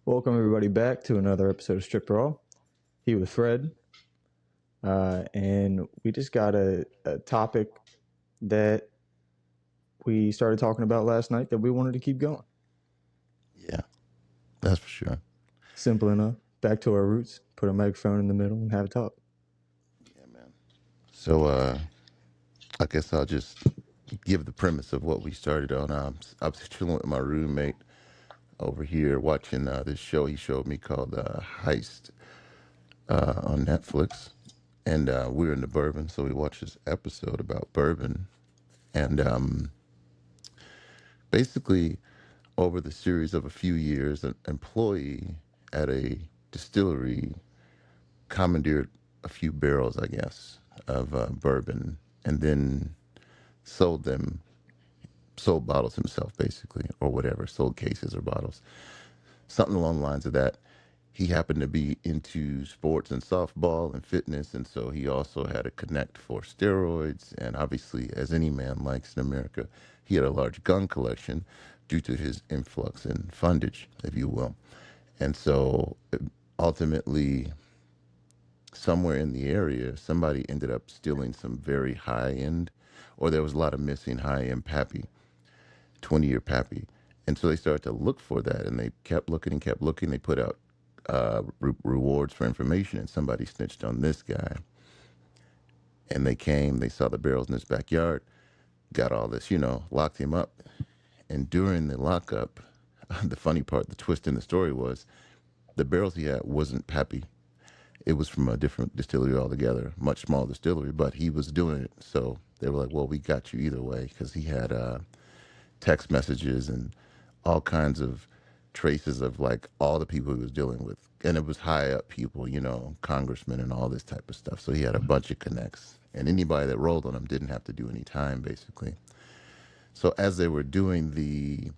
Welcome everybody back to another episode of Strip Raw. He with Fred, and we just got a topic that we started talking about last night that we wanted to keep going. Yeah, that's for sure. Simple enough. Back to our roots. Put a microphone in the middle and have a talk. Yeah, man. So, I guess I'll just give the premise of what we started on. I was chilling with my roommate over here watching this show he showed me called Heist on Netflix. And we were in the bourbon, so we watched this episode about bourbon. And basically, over the series of a few years, an employee at a distillery commandeered a few barrels, I guess, of bourbon, and then sold them, sold bottles himself, basically, or whatever, sold cases or bottles, something along the lines of that. He happened to be into sports and softball and fitness, and so he also had a connect for steroids. And obviously, as any man likes in America, he had a large gun collection due to his influx in fundage, if you will. And so ultimately, somewhere in the area, somebody ended up stealing some very high end, or there was a lot of missing high end Pappy, 20-year Pappy. And so they started to look for that, and they kept looking and kept looking. They put out rewards for information, and somebody snitched on this guy. And they came, they saw the barrels in his backyard, got all this, locked him up. And during the lockup, the funny part, the twist in the story was the barrels he had wasn't Pappy. It was from a different distillery altogether, much smaller distillery, but he was doing it. So they were like, well, we got you either way, because he had text messages and all kinds of traces of like all the people he was dealing with. And it was high up people, congressmen and all this type of stuff. So he had a bunch of connects. And anybody that rolled on him didn't have to do any time, basically. So as they were doing the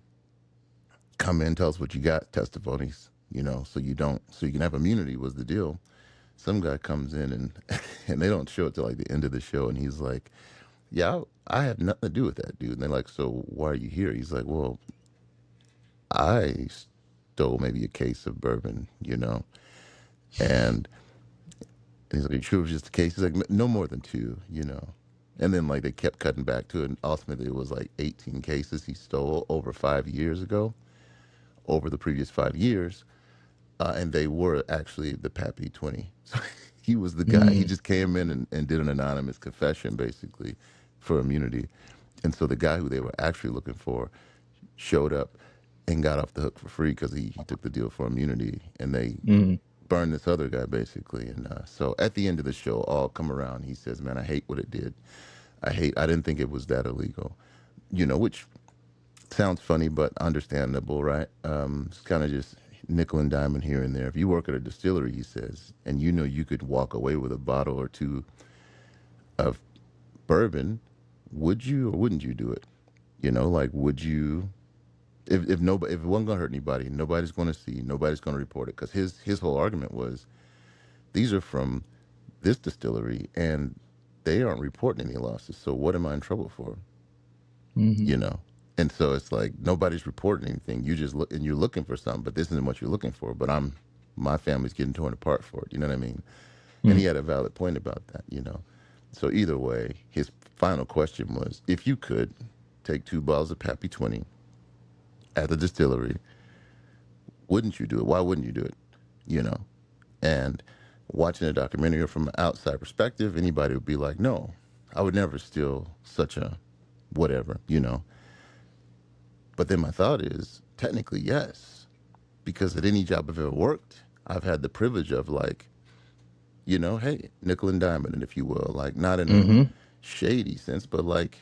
come in, tell us what you got testimonies, so you can have immunity was the deal. Some guy comes in and and they don't show it till like the end of the show, and he's like, "Yeah, I have nothing to do with that dude." And they're like, "So why are you here?" He's like, "Well, I stole maybe a case of bourbon, and he's like, "You sure it was just a case?" He's like, "No more than two." And then like they kept cutting back to it, and ultimately it was like 18 cases he stole over 5 years ago, over the previous 5 years. And they were actually the Pappy 20. So he was the guy. He Mm. just came in and did an anonymous confession, basically, for immunity. And so the guy who they were actually looking for showed up and got off the hook for free because he took the deal for immunity. And they Mm. burned this other guy, basically. And so at the end of the show, all come around. He says, "Man, I hate what it did. I didn't think it was that illegal." Which sounds funny, but understandable, right? It's kind of just nickel and diamond here and there. If you work at a distillery, he says, and you could walk away with a bottle or two of bourbon, would you or wouldn't you do it? Like would you? If nobody, if it wasn't gonna hurt anybody, nobody's gonna see, nobody's gonna report it. Because his whole argument was these are from this distillery and they aren't reporting any losses. So what am I in trouble for? Mm-hmm. you know. And so it's like nobody's reporting anything. You just look and you're looking for something, but this isn't what you're looking for. But my family's getting torn apart for it. You know what I mean? And he Mm. had a valid point about that. So either way, his final question was, if you could take two bottles of Pappy 20 at the distillery, wouldn't you do it? Why wouldn't you do it? You know? And watching a documentary from an outside perspective, anybody would be like, no, I would never steal such a whatever. But then my thought is, technically, yes, because at any job I've ever worked, I've had the privilege of like, hey, nickel and diamond, if you will, like not in a Mm-hmm. shady sense, but like,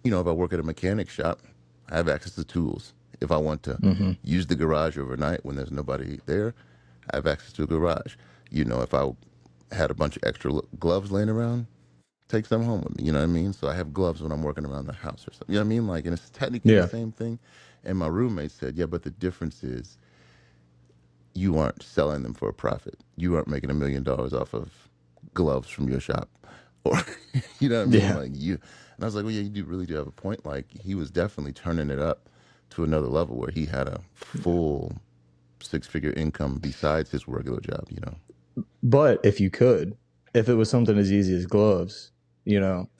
if I work at a mechanic shop, I have access to tools. If I want to Mm-hmm. use the garage overnight when there's nobody there, I have access to a garage. If I had a bunch of extra gloves laying around, take some home with me. You know what I mean? So I have gloves when I'm working around the house or something. You know what I mean? Like, and it's technically the Yeah. same thing. And my roommate said, yeah, but the difference is you aren't selling them for a profit. You aren't making $1 million off of gloves from your shop. Or, you know what I mean? Yeah. Like you, and I was like, well, yeah, you do really do have a point. Like he was definitely turning it up to another level where he had a full six-figure income besides his regular job. But if you could, if it was something as easy as gloves,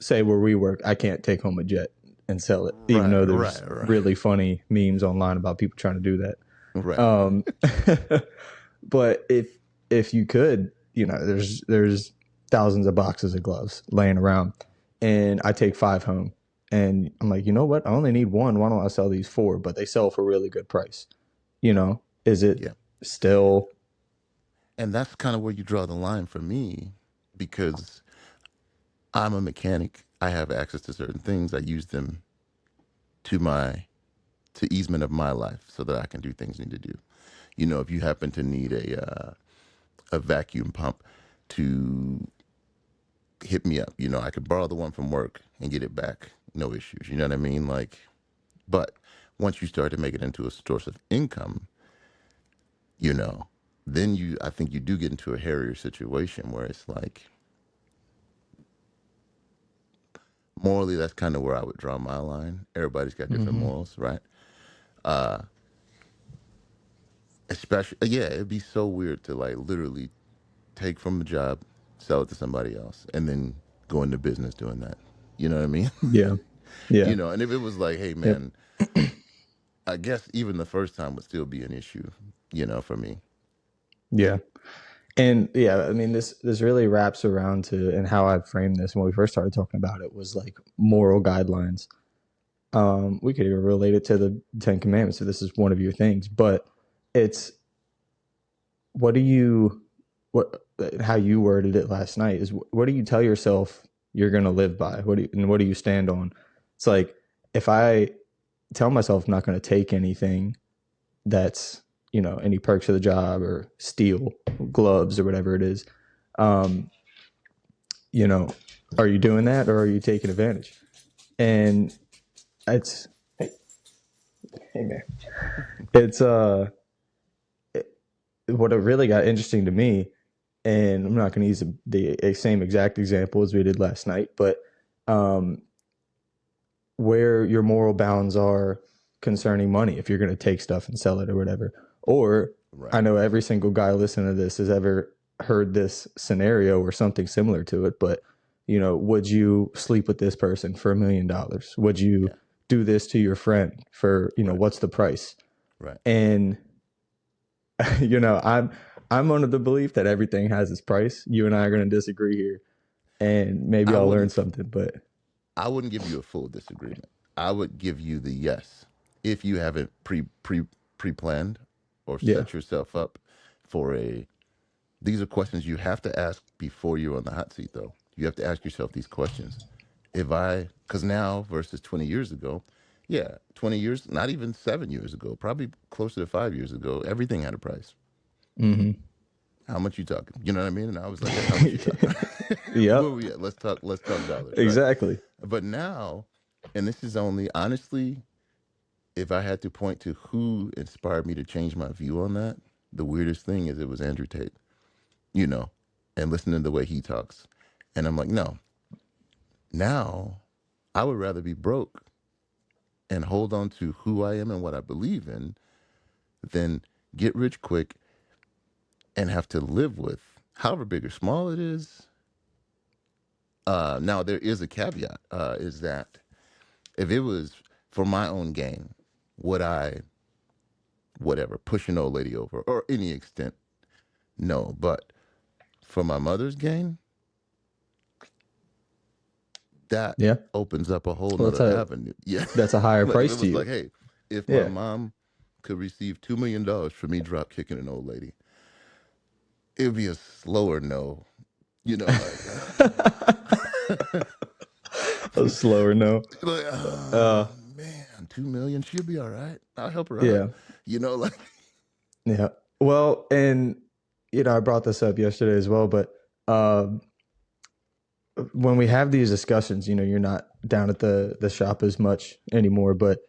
say where we work, I can't take home a jet and sell it, even Right, though right, there's right, really funny memes online about people trying to do that. right. Um, but if you could, there's thousands of boxes of gloves laying around, and I take 5 home, and I'm like, you know what? I only need one. Why don't I sell these 4? But they sell for a really good price. Is it Yeah. still? And that's kind of where you draw the line for me because I'm a mechanic. I have access to certain things. I use them to my to easement of my life so that I can do things I need to do. If you happen to need a vacuum pump to hit me up, I could borrow the one from work and get it back, no issues. You know what I mean? Like, but once you start to make it into a source of income, you know, then I think you do get into a hairier situation where it's like, morally, that's kind of where I would draw my line. Everybody's got different Mm-hmm. morals, right? Especially, yeah, it'd be so weird to like literally take from the job, sell it to somebody else, and then go into business doing that. You know what I mean? Yeah. Yeah. And if it was like, hey, Yep. man, I guess even the first time would still be an issue, for me. Yeah. And yeah, I mean, this really wraps around to, and how I framed this when we first started talking about it was like moral guidelines. We could even relate it to the Ten Commandments if this is one of your things, but it's what do you what how you worded it last night is what do you tell yourself you're going to live by? What do you stand on? It's like if I tell myself I'm not going to take anything that's any perks of the job or steal gloves or whatever it is, um, you know, are you doing that or are you taking advantage? And it's hey, hey man, it's what it really got interesting to me, and I'm not going to use the same exact example as we did last night, but um, where your moral bounds are concerning money, if you're going to take stuff and sell it or whatever. Or I Right, know every single guy listening to this has ever heard this scenario or something similar to it, but would you sleep with this person for $1 million? Would you yeah, do this to your friend for, right, what's the price? right. And I'm under the belief that everything has its price. You and I are going to disagree here, and maybe I I'll learn wouldn't, something. But I wouldn't give you a full disagreement. I would give you the yes if you haven't pre-planned or yeah, set yourself up for a. These are questions you have to ask before you're on the hot seat, though. You have to ask yourself these questions. Because now versus 20 years ago, yeah, 20 years, not even 7 years ago, probably closer to 5 years ago, everything had a price. mm-hmm. How much you talking? You know what I mean? And I was like, hey, how much you talking? Where Yep, we at? Let's talk dollars, right? exactly. But now, and this is only honestly, if I had to point to who inspired me to change my view on that, the weirdest thing is it was Andrew Tate, you know, and listening to the way he talks. And I'm like, no, now I would rather be broke and hold on to who I am and what I believe in than get rich quick and have to live with, however big or small it is. Now, there is a caveat, is that if it was for my own gain, would I, whatever, push an old lady over or any extent? No. But for my mother's gain, that Yeah. opens up a whole Well, nother avenue. Yeah. that's a higher Like if price it to was you. like, hey, if my Yeah. mom could receive $2 million for me drop kicking an old lady, it'd be a slower no. Like, A slower no. like, Uh, man, 2 million, she'll be all right. I'll help her out. yeah. Like, Yeah. Well, and I brought this up yesterday as well, but um, when we have these discussions, you're not down at the shop as much anymore, but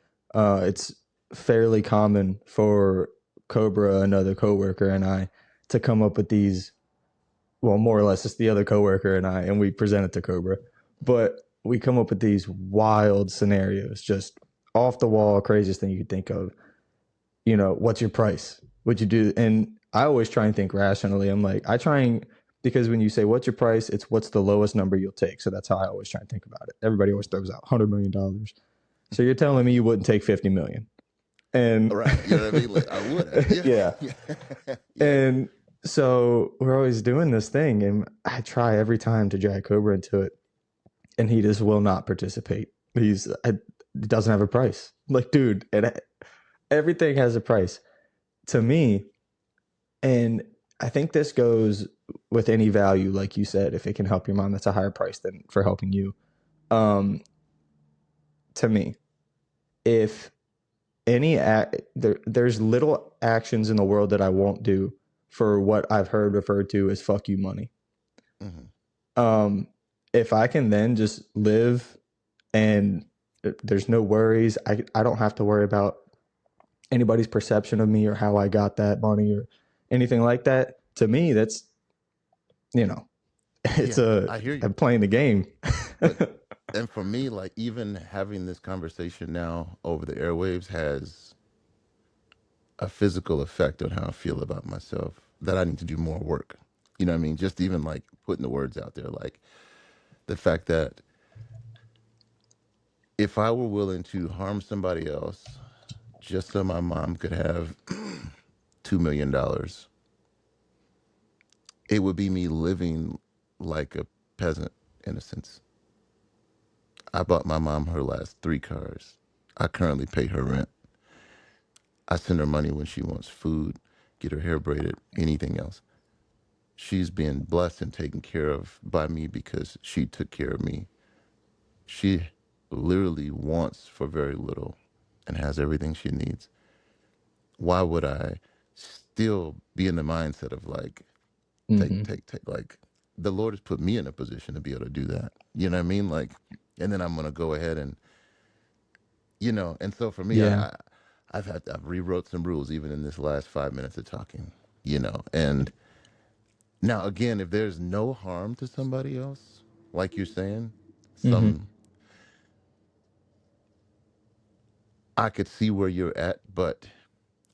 it's fairly common for Cobra, another coworker, and I to come up with these. Well, more or less, it's the other coworker and I, and we present it to Cobra, but we come up with these wild scenarios, just off the wall, craziest thing you could think of. What's your price? would you do? And I always try and think rationally. I'm like, I try and, because when you say what's your price, it's what's the lowest number you'll take. So that's how I always try and think about it. Everybody always throws out $100 million. So you're telling me you wouldn't take 50 million? And Right. You know what I mean? Like, I would have. Yeah. yeah. Yeah. Yeah. And so we're always doing this thing, and I try every time to drag Cobra into it, and he just will not participate. It doesn't have a price. Like, dude, everything has a price to me. And I think this goes with any value, like you said, if it can help your mom, that's a higher price than for helping you. Um, to me, if there's little actions in the world that I won't do for what I've heard referred to as fuck you money. Mm-hmm. If I can then just live and there's no worries, I don't have to worry about anybody's perception of me or how I got that money or anything like that. To me, that's, you know, it's Yeah. I hear you. I'm playing the game. But and for me, like even having this conversation now over the airwaves has a physical effect on how I feel about myself. That I need to do more work. You know what I mean? Just even like putting the words out there, like the fact that if I were willing to harm somebody else just so my mom could have $2 million, it would be me living like a peasant in a sense. I bought my mom her last three cars. I currently pay her rent. I send her money when she wants food, get her hair braided, anything else. She's being blessed and taken care of by me because she took care of me. She literally wants for very little and has everything she needs. Why would I still be in the mindset of like, Mm-hmm. take, like, the Lord has put me in a position to be able to do that. You know what I mean? Like, and then I'm going to go ahead and, and so for me, Yeah. I've rewrote some rules even in this last 5 minutes of talking, and now again, if there's no harm to somebody else, like you're saying, Mm-hmm. some, I could see where you're at, but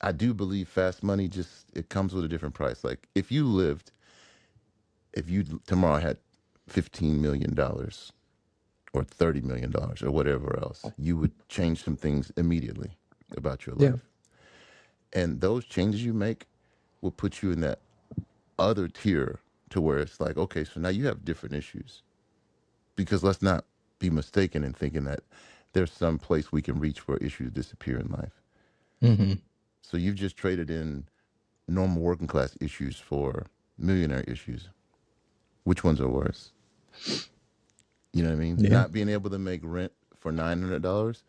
I do believe fast money it comes with a different price. Like if you tomorrow had $15 million or $30 million or whatever else, you would change some things immediately about your Yeah. life. And those changes you make will put you in that other tier to where it's like, okay, so now you have different issues. Because let's not be mistaken in thinking that there's some place we can reach where issues disappear in life. Mm-hmm. So you've just traded in normal working class issues for millionaire issues. Which ones are worse? You know what I mean? Yeah. Not being able to make rent for $900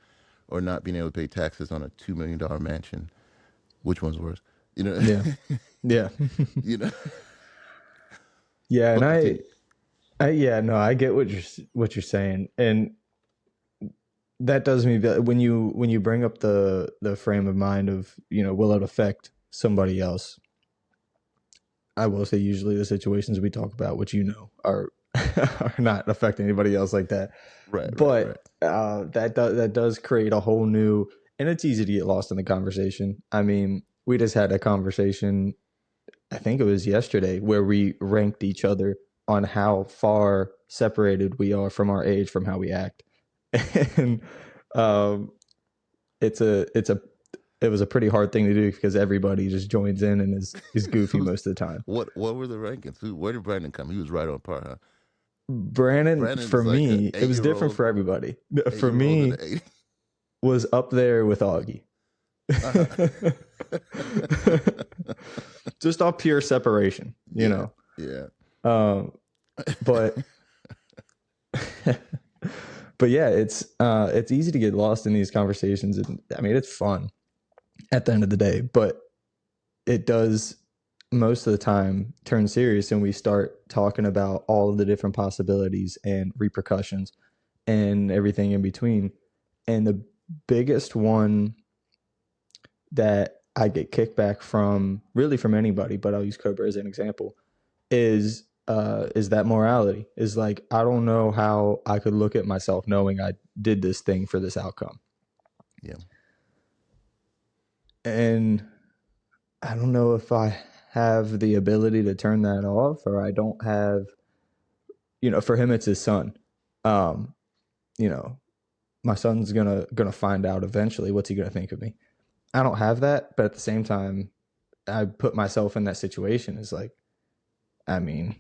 or not being able to pay taxes on a $2 million mansion. Which one's worse? You know, Yeah. Yeah. you know. Yeah. And But continue. yeah, no, I get what you're saying. And that does me, when you bring up the frame of mind of, will it affect somebody else? I will say usually the situations we talk about, which are are not affecting anybody else like that. Right, right, right. But that does create a whole new, and it's easy to get lost in the conversation. I mean, we just had a conversation, I think it was yesterday, where we ranked each other on how far separated we are from our age, from how we act. And um, it's a it was a pretty hard thing to do because everybody just joins in and is goofy Who's most of the time. what were the rankings? Where did Brandon come? He was right on par, huh? Brandon, Brandon for is like an me, it was different eight-year-old, for everybody. For eight-year-old and me, an eight. was up there with Augie. Uh-huh. Just off pure separation, Yeah, yeah. Um, but but yeah, it's easy to get lost in these conversations, and I mean it's fun at the end of the day, but it does most of the time turn serious, and we start talking about all of the different possibilities and repercussions and everything in between. And the biggest one that I get kickback from, really from anybody, but I'll use Cobra as an example, is that morality. Is like, I don't know how I could look at myself knowing I did this thing for this outcome. Yeah. And I don't know if I have the ability to turn that off, or I don't have, for him it's his son. Um, you know, my son's gonna find out eventually. What's he gonna think of me? I don't have that, but at the same time, I put myself in that situation. Is like, I mean,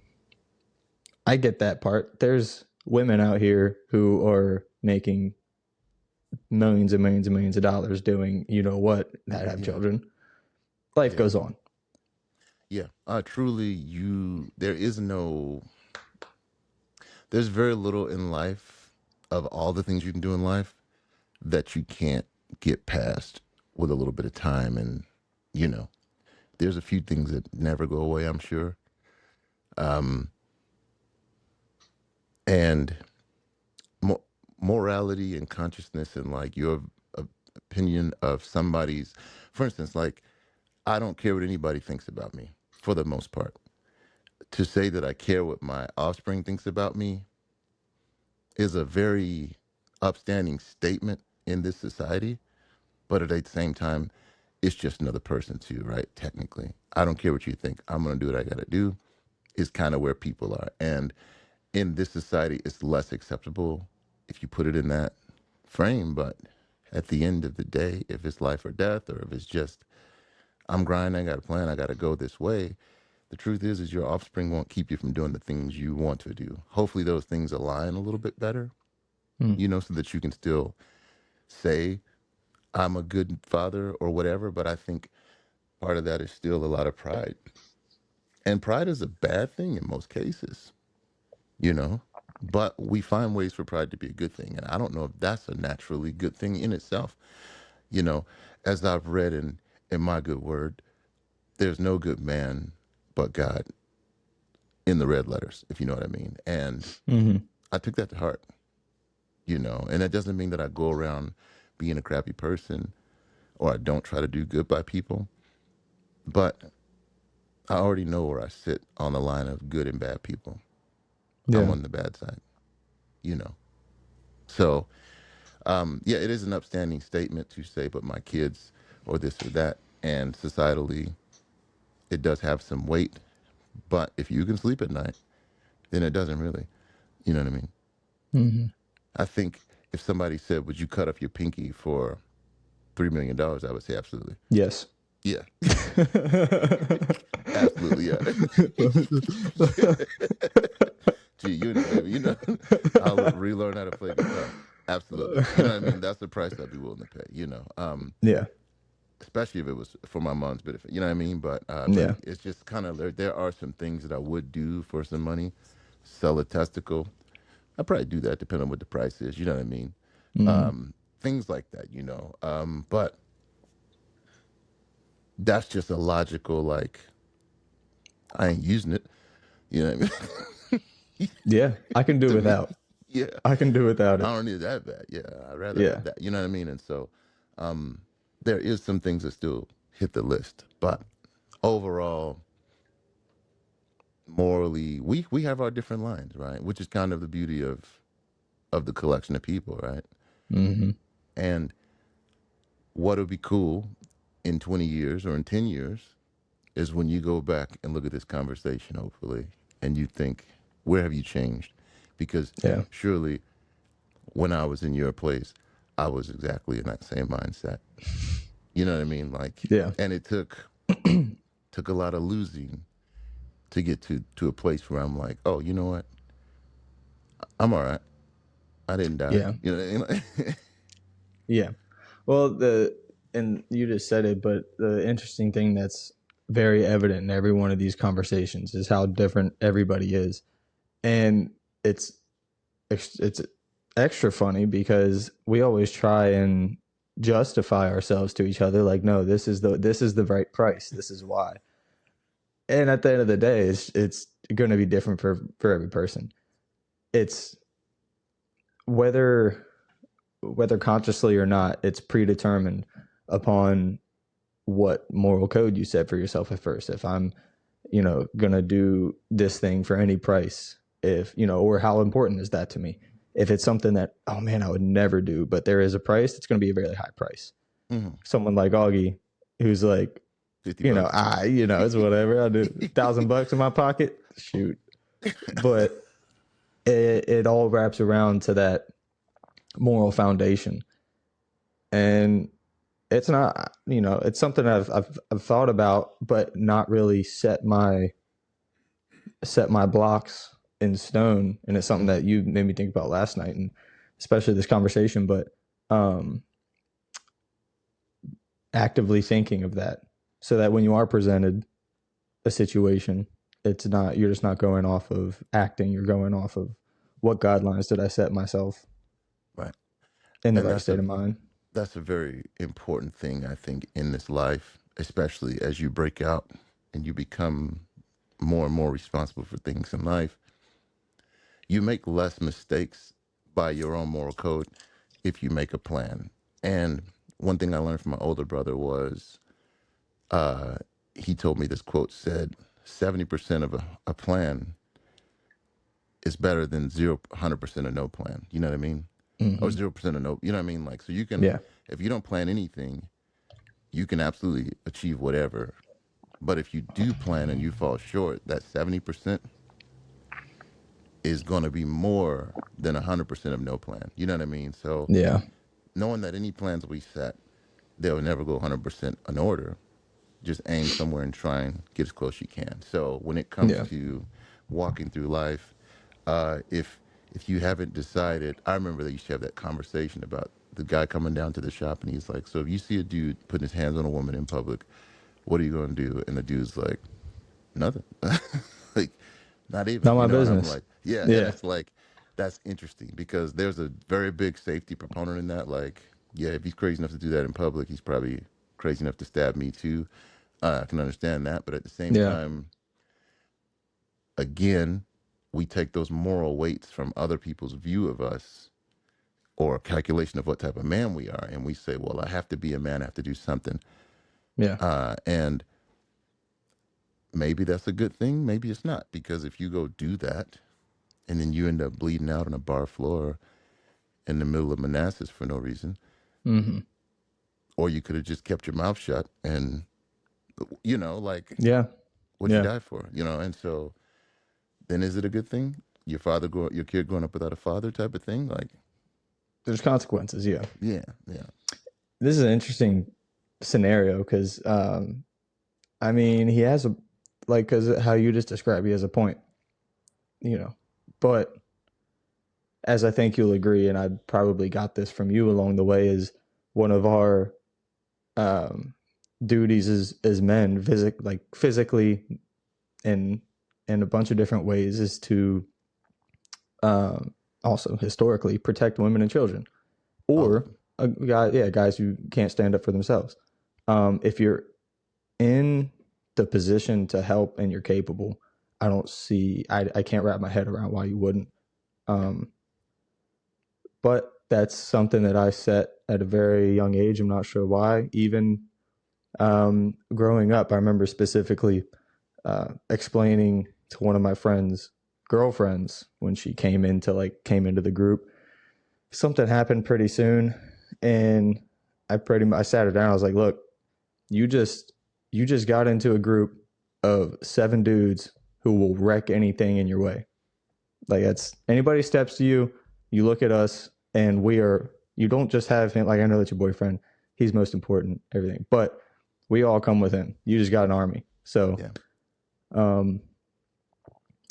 I get that part. There's women out here who are making millions and millions and millions of dollars doing what that have Yeah, children. Life yeah, goes on. yeah. Truly, there's very little in life of all the things you can do in life that you can't get past with a little bit of time. And, you know, there's a few things that never go away, I'm sure. And mo- morality and consciousness and like your opinion of somebody's, for instance, like, I don't care what anybody thinks about me for the most part. To say that I care what my offspring thinks about me is a very upstanding statement in this society, but at the same time, it's just another person too, right? Technically, I don't care what you think. I'm going to do what I got to do. Is kind of where people are, and in this society, it's less acceptable if you put it in that frame. But at the end of the day, if it's life or death, or if it's just I'm grinding, I got a plan, I got to go this way. The truth is your offspring won't keep you from doing the things you want to do. Hopefully, those things align a little bit better, Mm. so that you can still say I'm a good father or whatever. But I think part of that is still a lot of pride. And pride is a bad thing in most cases, you know? But we find ways for pride to be a good thing. And I don't know if that's a naturally good thing in itself. You know, as I've read in my good word, there's no good man but God in the red letters, if you know what I mean. And Hmm. I took that to heart, and that doesn't mean that I go around being a crappy person or I don't try to do good by people. But I already know where I sit on the line of good and bad people. I'm Yeah. on the bad side, you know. So, yeah, it is an upstanding statement to say, but my kids or this or that. And societally, it does have some weight. But if you can sleep at night, then it doesn't really. You know what I mean? Hmm. I think if somebody said, would you cut off your pinky for $3 million, I would say absolutely. Yes. Yeah, absolutely. Yeah. Gee, unit, baby. I'll relearn how to play guitar. Absolutely. You know what I mean? That's the price I'd be willing to pay, Yeah. especially if it was for my mom's benefit. You know what I mean? But Yeah. it's just kind of there are some things that I would do for some money. Sell a testicle. I'd probably do that depending on what the price is. You know what I mean? Hmm. Things like that. But that's just a logical, like, I ain't using it. You know what I mean? Yeah. I can do To me, without. yeah. I can do without I it. don't need that bad. Yeah, I'd rather Yeah. have that. You know what I mean? And so there is some things that still hit the list. But overall, morally, we have our different lines, right? Which is kind of the beauty of the collection of people, right? Hmm. And what would be cool in 20 years or in 10 years is when you go back and look at this conversation, hopefully, and you think, where have you changed? Because Yeah. surely when I was in your place, I was exactly in that same mindset. You know what I mean? Like, Yeah. and it took a lot of losing to get to a place where I'm like, oh, you know what? I'm all right. I didn't die. Yeah. You know what I mean? Yeah. Well, and you just said it, but the interesting thing that's very evident in every one of these conversations is how different everybody is. And it's it's extra funny because we always try and justify ourselves to each other like, no, this is the right price. This is why. And at the end of the day, it's going to be different for every person. It's whether consciously or not, it's predetermined upon what moral code you set for yourself at first. If I'm, gonna do this thing for any price, if or how important is that to me? If it's something that, oh man, I would never do, but there is a price, it's gonna be a very high price. Hmm. Someone like Augie, who's like, 50 bucks. it's whatever. I do $1,000 in my pocket. Shoot. But it all wraps around to that moral foundation. And it's not, it's something I've thought about, but not really set my blocks in stone. And it's something Mhm. that you made me think about last night, and especially this conversation. But um, actively thinking of that, so that when you are presented a situation, it's not you're just not going off of acting. You're going off of what guidelines did I set myself Right. in the And right state of mind. that's a very important thing, I think, in this life, especially as you break out and you become more and more responsible for things in life. You make less mistakes by your own moral code if you make a plan. And one thing I learned from my older brother was he told me this quote said 70% of a plan is better than 100% of no plan. You know what I mean? Or Mm-hmm. 0% of no, you know what I mean? Like, so you can, Yeah. if you don't plan anything, you can absolutely achieve whatever. But if you do plan and you fall short, that 70% is going to be more than 100% of no plan. You know what I mean? So Yeah. knowing that any plans we set, they'll never go 100% in order. Just aim somewhere and try and get as close as you can. So when it comes Yeah. to walking through life, if you haven't decided, I remember they used to have that conversation about the guy coming down to the shop and he's like, "So if you see a dude putting his hands on a woman in public, what are you going to do?" And the dude's like, "Nothing." Like, not even, Not my and I'm business. like, yeah, and Yeah. it's like, that's interesting because there's a very big safety proponent in that. Like, yeah, if he's crazy enough to do that in public, he's probably crazy enough to stab me too. I can understand that, but at the same Yeah. time, again, we take those moral weights from other people's view of us or calculation of what type of man we are, and we say, well, I have to be a man, I have to do something. Yeah. And maybe that's a good thing, maybe it's not, because if you go do that and then you end up bleeding out on a bar floor in the middle of Manassas for no reason, Mm-hmm. or you could have just kept your mouth shut and, like, Yeah. what'd you Yeah. die for? And so then is it a good thing? Your kid growing up without a father type of thing? Like, There's consequences. Yeah. yeah, yeah. This is an interesting scenario because, I mean, he has because how you just described, he has a point, you know, but as I think you'll agree, and I probably got this from you along the way, is one of our um, duties as men, physically and in a bunch of different ways, is to also historically protect women and children, All of or them. guys who can't stand up for themselves. If you're in the position to help and you're capable, I can't wrap my head around why you wouldn't. Yeah. Um, but that's something that I set at a very young age. I'm not sure why. Even growing up, I remember specifically explaining to one of my friends' girlfriends when she came into the group. Something happened pretty soon, and I sat her down. I was like, "Look, you just you just got into a group of 7 dudes who will wreck anything in your way. Like, that's anybody steps to you, you look at us, and we are. You don't just have him. Like, I know that's your boyfriend. He's most important, everything. But we all come with him. You just got an army. So, Yeah. um,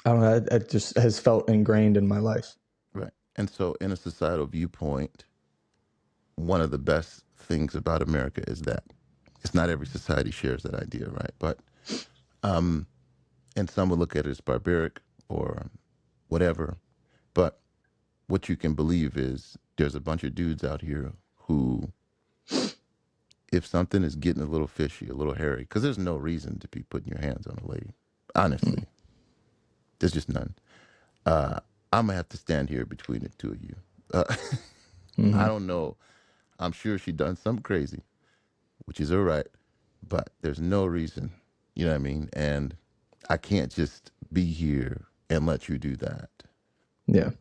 I don't know. It just has felt ingrained in my life. Right. And so, in a societal viewpoint, one of the best things about America is that it's not every society shares that idea, right? But, and some would look at it as barbaric or whatever. But what you can believe is there's a bunch of dudes out here who, if something is getting a little fishy, a little hairy, because there's no reason to be putting your hands on a lady. Honestly, there's just none. I'm gonna have to stand here between the two of you. Uh, I Mm-hmm. don't know. I'm sure she done something crazy, which is all right, but there's no reason. You know what I mean? And I can't just be here and let you do that. Yeah.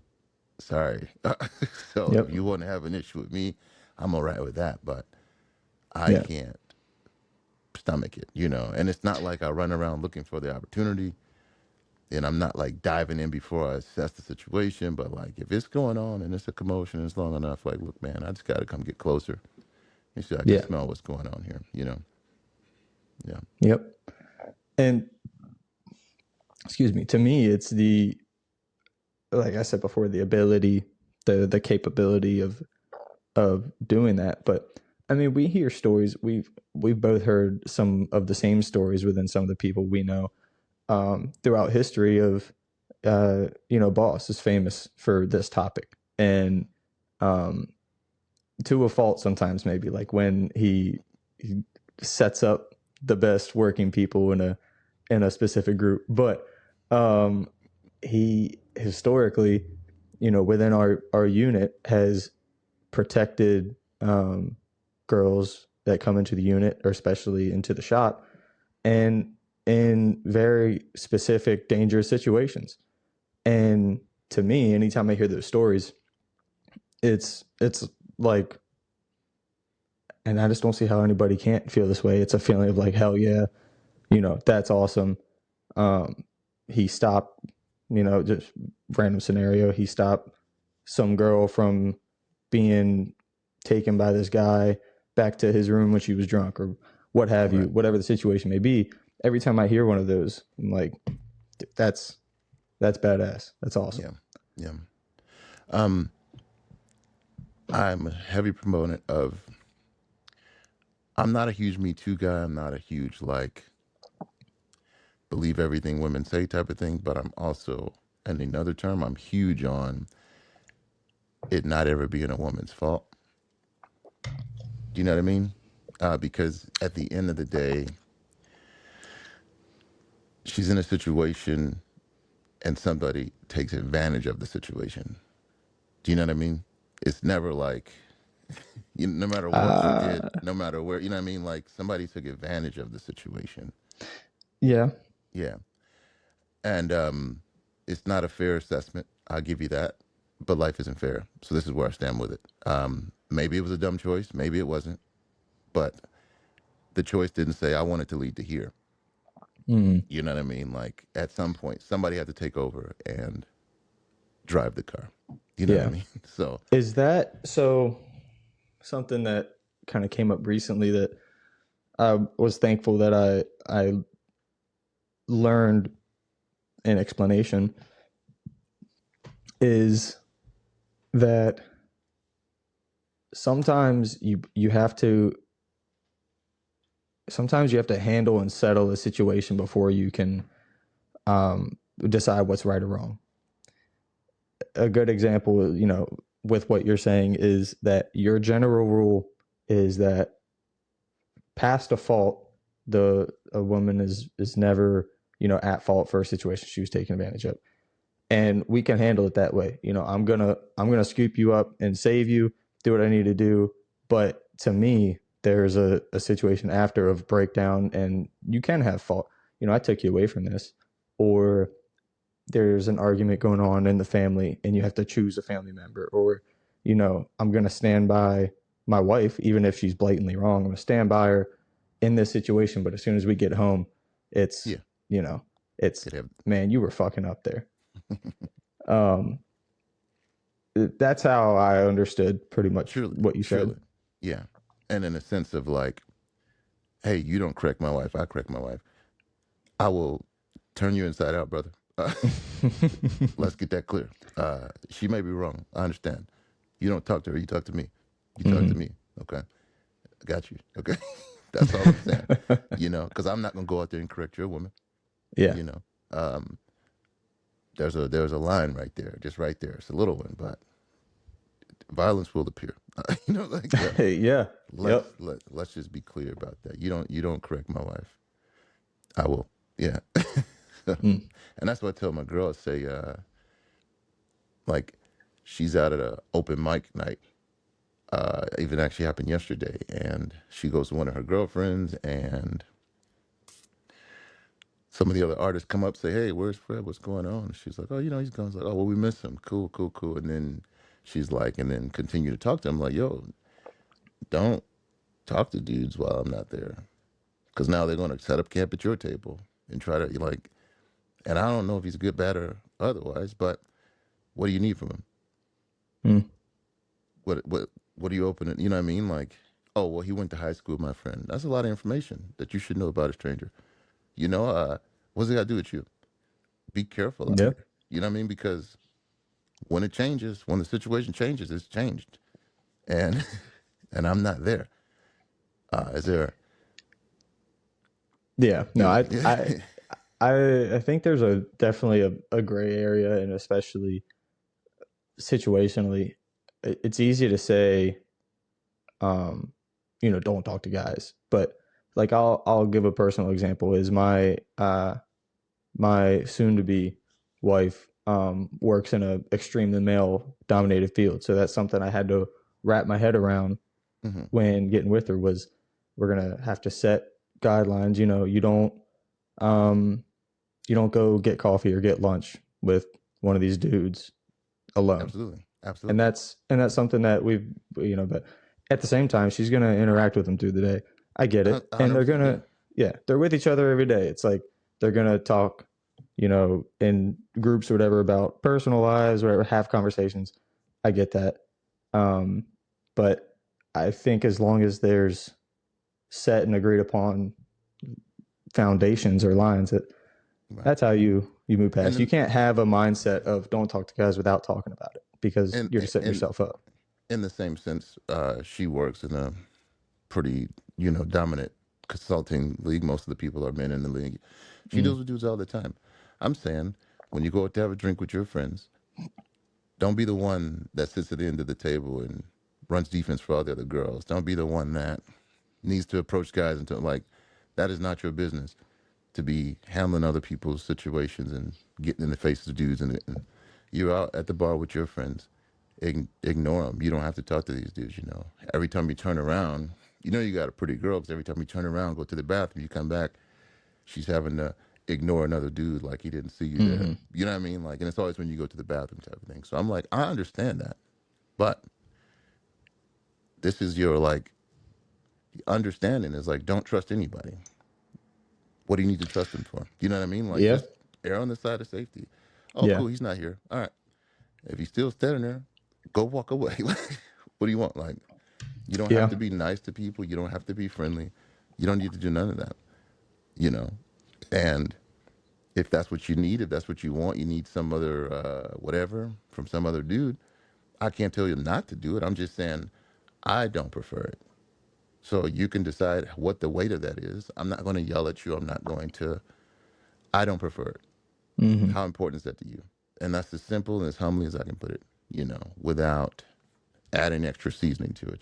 Sorry. So if Yep. you want to have an issue with me, I'm all right with that, but I Yeah. can't stomach it, you know. And it's not like I run around looking for the opportunity, and I'm not like diving in before I assess the situation. But like if it's going on and it's a commotion, it's long enough. Like, look, man, I just got to come get closer. You see, I can Yeah. smell what's going on here, you know. Yeah, Yep. And excuse me, to me, it's the, like I said before, the ability, the capability of doing that. But I mean, we hear stories. We've both heard some of the same stories within some of the people we know throughout history of, Boss is famous for this topic, and um, to a fault sometimes, maybe like when he sets up the best working people in a specific group, but um, he historically, within our unit has protected girls that come into the unit or especially into the shop and in very specific dangerous situations. And to me, anytime I hear those stories, it's like, and I just don't see how anybody can't feel this way. It's a feeling of like, hell yeah, that's awesome. Um, he stopped, just random scenario. He stopped some girl from being taken by this guy back to his room when she was drunk or what have you, right. whatever the situation may be. Every time I hear one of those, I'm like, that's that's badass. That's awesome. Yeah, yeah. Um, I'm a heavy proponent of. I'm not a huge Me Too guy. I'm not a huge like believe everything women say type of thing. But I'm also, and another term, I'm huge on it not ever being a woman's fault. Do you know what I mean? Because at the end of the day, she's in a situation and somebody takes advantage of the situation. Do you know what I mean? It's never like, no matter what she did, Uh, no matter where, you know what I mean? Like somebody took advantage of the situation. yeah. Yeah. And it's not a fair assessment. I'll give you that. But life isn't fair. So this is where I stand with it. Maybe it was a dumb choice. Maybe it wasn't. But the choice didn't say, I want it to lead to here. Mm, You know what I mean? Like at some point, somebody had to take over and drive the car. You know what I yeah. mean? So, Is that so? Something that kind of came up recently that I was thankful that I learned an explanation is that sometimes you have to handle and settle a situation before you can decide what's right or wrong. A good example, with what you're saying is that your general rule is that past a fault, a woman is never, at fault for a situation she was taken advantage of. And we can handle it that way. I'm gonna scoop you up and save you, do what I need to do. But to me, there's a situation after of breakdown and you can have fault. I took you away from this. Or there's an argument going on in the family and you have to choose a family member. Or, I'm gonna stand by my wife, even if she's blatantly wrong. I'm gonna stand by her in this situation. But as soon as we get home, it's, yeah, you know, it's, could have man, you were fucking up there. Um, that's how I understood pretty much surely, what you said. surely. Yeah. And in a sense of like, hey, you don't correct my wife, I correct my wife. I will turn you inside out, brother. Let's get that clear. She may be wrong. I understand. You don't talk to her. You talk to me. You talk to Hmm. me. Okay. I got you. Okay. That's all I'm saying. You know, because I'm not going to go out there and correct your woman. Yeah. You know, there's a line right there, just right there. It's a little one, but violence will appear. Like Yeah. Yep. let's just be clear about that. You don't correct my wife. I will. Yeah. Mm. And that's what I tell my girl. I say, like, she's out at a open mic night. Even actually happened yesterday, and she goes to one of her girlfriends, and some of the other artists come up, say, "Hey, where's Fred? What's going on?" She's like, "Oh, he's gone." I was like, "Oh, well, we miss him. Cool, cool, cool." And then she's like, and then continue to talk to him, like, "Yo, don't talk to dudes while I'm not there. because now they're going to set up camp at your table and try to like. And I don't know if he's good, bad, or otherwise, but what do you need from him? Mm. What do you open it? You know what I mean? Like, oh well, he went to high school with my friend. That's a lot of information that you should know about a stranger. You know, what's it got to do with you? Be careful out Yeah. here. You know what I mean? Because when it changes, when the situation changes, it's changed, and and I'm not there. Is there? Yeah. No, You know, I think there's a definitely a gray area, and especially situationally, it's easy to say, um, don't talk to guys. But like I'll give a personal example is my soon to be wife works in a extremely male dominated field. So that's something I had to wrap my head around hmm when getting with her was we're gonna have to set guidelines. Um you don't go get coffee or get lunch with one of these dudes alone. absolutely, And absolutely. that's something that but at the same time she's gonna interact with them through the day. I get it. A And hundred they're percent, yeah. gonna yeah, they're with each other every day. It's like they're gonna talk, in groups or whatever about personal lives or whatever, have conversations. I get that. Um, but I think as long as there's set and agreed upon foundations or lines, Right. that's how you move And past. You then, can't have a mindset of don't talk to guys without talking about it because and you're just setting and yourself up. in the same sense, she works in a pretty, dominant consulting league. Most of the people are men in the league. She Mm, deals with dudes all the time. I'm saying when you go out to have a drink with your friends, don't be the one that sits at the end of the table and runs defense for all the other girls. Don't be the one that needs to approach guys and like that is not your business to be handling other people's situations and getting in the faces of dudes. And you're out at the bar with your friends. Ignore them. You don't have to talk to these dudes. Every time you turn around, you got a pretty girl because every time you turn around, go to the bathroom, you come back, she's having to ignore another dude like he didn't see you there. hmm You know what I mean? Like, and it's always when you go to the bathroom type of thing. So I'm like, I understand that, but this is your like understanding is like, don't trust anybody. What do you need to trust him for? You know what I mean? Like, Yeah, just err on the side of safety. Oh, yeah, cool, he's not here. All right. If he's still standing there, go walk away. What do you want? Like, you don't have yeah. to be nice to people. You don't have to be friendly. You don't need to do none of that, you know? And if that's what you need, if that's what you want, you need some other whatever from some other dude, I can't tell you not to do it. I'm just saying I don't prefer it. So you can decide what the weight of that is. I'm not going to yell at you. I'm not going to, I don't prefer it. hmm How important is that to you? And that's as simple and as humbly as I can put it, without adding extra seasoning to it.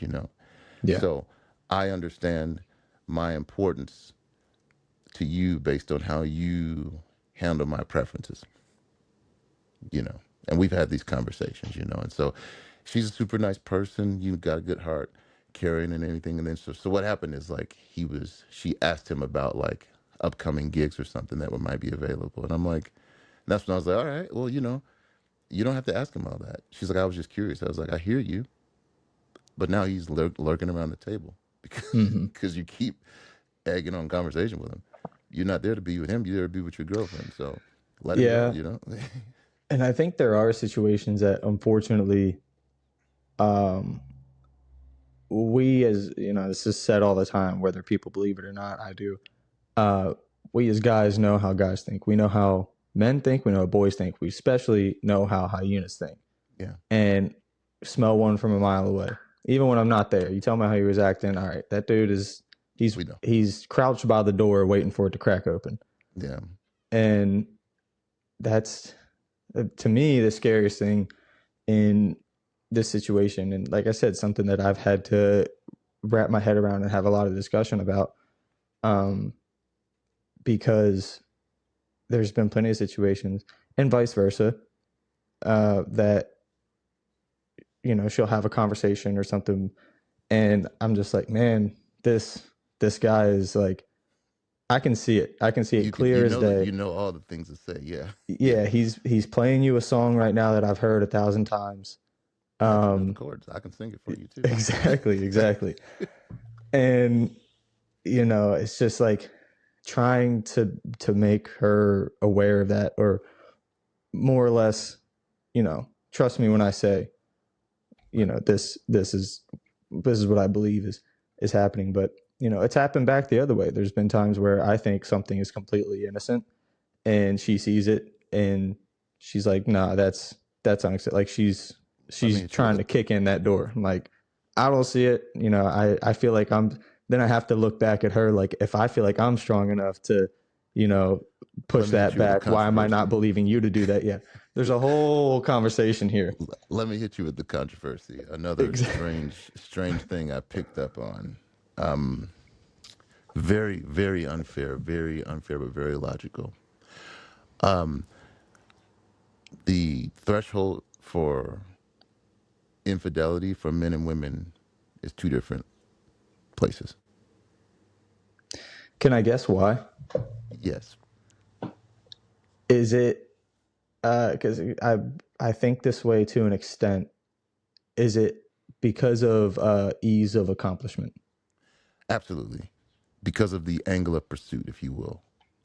Yeah. So I understand my importance to you based on how you handle my preferences, you know. And we've had these conversations. And so she's a super nice person. You got a good heart, caring and anything. And then so what happened is like she asked him about like upcoming gigs or something that might be available. And I'm like, and that's when I was like, all right, well, you don't have to ask him all that. She's like, I was just curious. I was like, I hear you, but now he's lurking around the table because hmm because you keep egging on conversation with him. You're not there to be with him. You're there to be with your girlfriend. So let him go. Yeah. And I think there are situations that unfortunately, um, we as this is said all the time, whether people believe it or not, I do. Uh, we as guys know how guys think. We know how men think. We know how boys think. We especially know how hyenas think. Yeah, And smell one from a mile away. Even when I'm not there, you tell me how he was acting. All right, that dude is he's we know. he's crouched by the door waiting for it to crack open. Yeah, And that's to me the scariest thing in this situation. And like I said, something that I've had to wrap my head around and have a lot of discussion about, um, because there's been plenty of situations and vice versa, that she'll have a conversation or something, and I'm just like, man, this guy is like, I can see it. I can see it you can. clear as day. You know all the things to say. Yeah, yeah. Yeah, he's playing you a song right now that I've heard 1,000 times. Yeah, you know the Um, chords. I can sing it for you too. exactly, exactly. And it's just like trying to make her aware of that, or more or less, trust me when I say, Right. this is what I believe is happening. But it's happened back the other way. There's been times where I think something is completely innocent, and she sees it, and she's like, nah, that's unacceptable. Like Let me she's hit you trying with to kick in that door. I'm like, I don't see it. I feel like then I have to look back at her, like, if I feel like I'm strong enough to, you know let push me hit that you with the back, why am I not controversy. believing you to do that? Yeah, there's a whole conversation here. Let me hit you with the controversy. Another Exactly. strange thing I picked up on. Very, very unfair, but very logical. The threshold for infidelity for men and women is two different places. Can I guess why? Yes, Is it because I think this way to an extent? Is it because of ease of accomplishment? absolutely. Because of the angle of pursuit, if you will.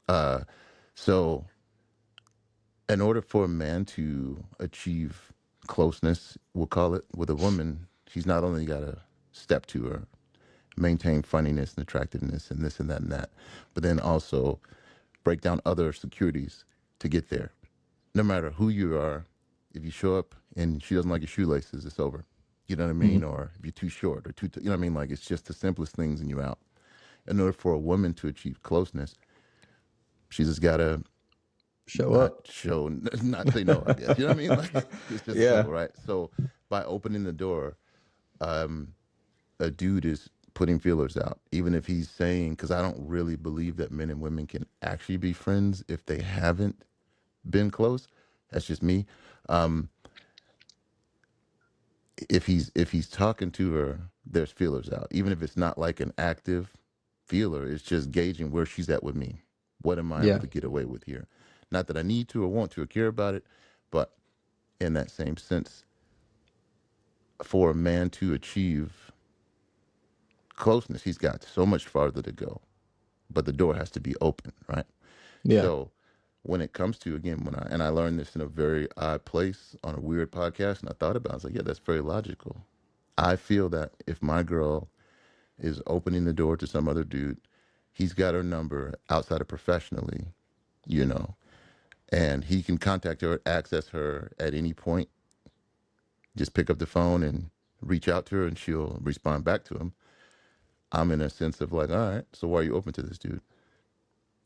Uh, so, in order for a man to achieve closeness, we'll call it, with a woman, he's not only got to step to her, maintain funniness and attractiveness and this and that and that, but then also break down other securities to get there. No matter who you are, if you show up and she doesn't like your shoelaces, it's over. You know what I mean? Hmm. Or if you're too short or you know what I mean? Like it's just the simplest things and you out. In order for a woman to achieve closeness, she just gotta Show not up. show, not say no. I guess you know what I mean. Like it's just as Yeah. simple, right? So by opening the door, um, a dude is putting feelers out, even if he's saying, because I don't really believe that men and women can actually be friends if they haven't been close. That's just me. Um, if he's talking to her, there's feelers out, even if it's not like an active feeler. It's just gauging where she's at with me. What am I able Yeah. to get away with here? Not that I need to or want to or care about it, but in that same sense, for a man to achieve closeness, he's got so much farther to go, but the door has to be open, right? Yeah. So when it comes to, again, I learned this in a very odd place on a weird podcast, and I thought about it, I was like, yeah, that's very logical. I feel that if my girl is opening the door to some other dude, he's got her number outside of professionally, you know, and he can contact her, access her at any point, just pick up the phone and reach out to her and she'll respond back to him. I'm in a sense of like, all right, so why are you open to this dude?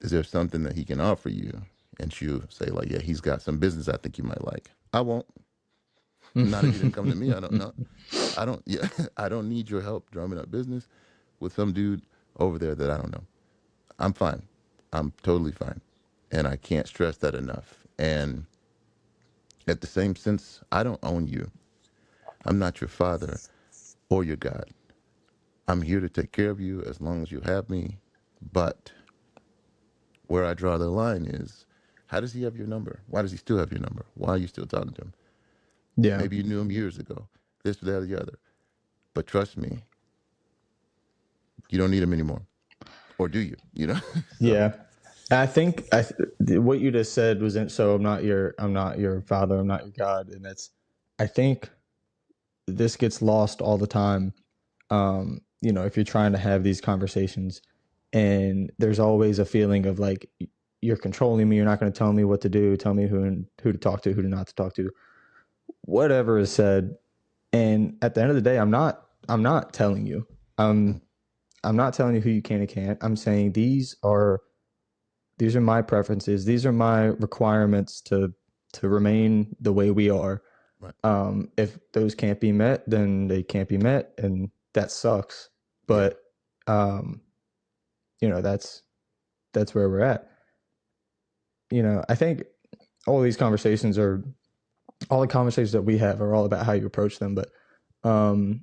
Is there something that he can offer you? And she'll say like, yeah, he's got some business I think you might like. I won't. Not if you didn't come to me. I don't know. I don't. Yeah, I don't need your help drumming up business with some dude over there that I don't know. I'm fine. I'm totally fine, and I can't stress that enough. And at the same sense, I don't own you. I'm not your father or your God. I'm here to take care of you as long as you have me. But where I draw the line is, how does he have your number? Why does he still have your number? Why are you still talking to him? Yeah. Maybe you knew him years ago, this, that, or the other. But trust me, you don't need him anymore. Or do you? You know? So, Yeah. I think what you just said was so I'm not your father, I'm not your God, and I think this gets lost all the time. If you're trying to have these conversations, and there's always a feeling of like, you're controlling me, you're not going to tell me what to do, tell me who to talk to, who to not to talk to, whatever is said. And at the end of the day, I'm not telling you. mm, I'm not telling you who you can and can't. I'm saying these are my preferences. These are my requirements to remain the way we are. right. If those can't be met, then they can't be met, and that sucks. Yeah. But um, that's where we're at. I think all these conversations are all the conversations that we have are all about how you approach them. But um,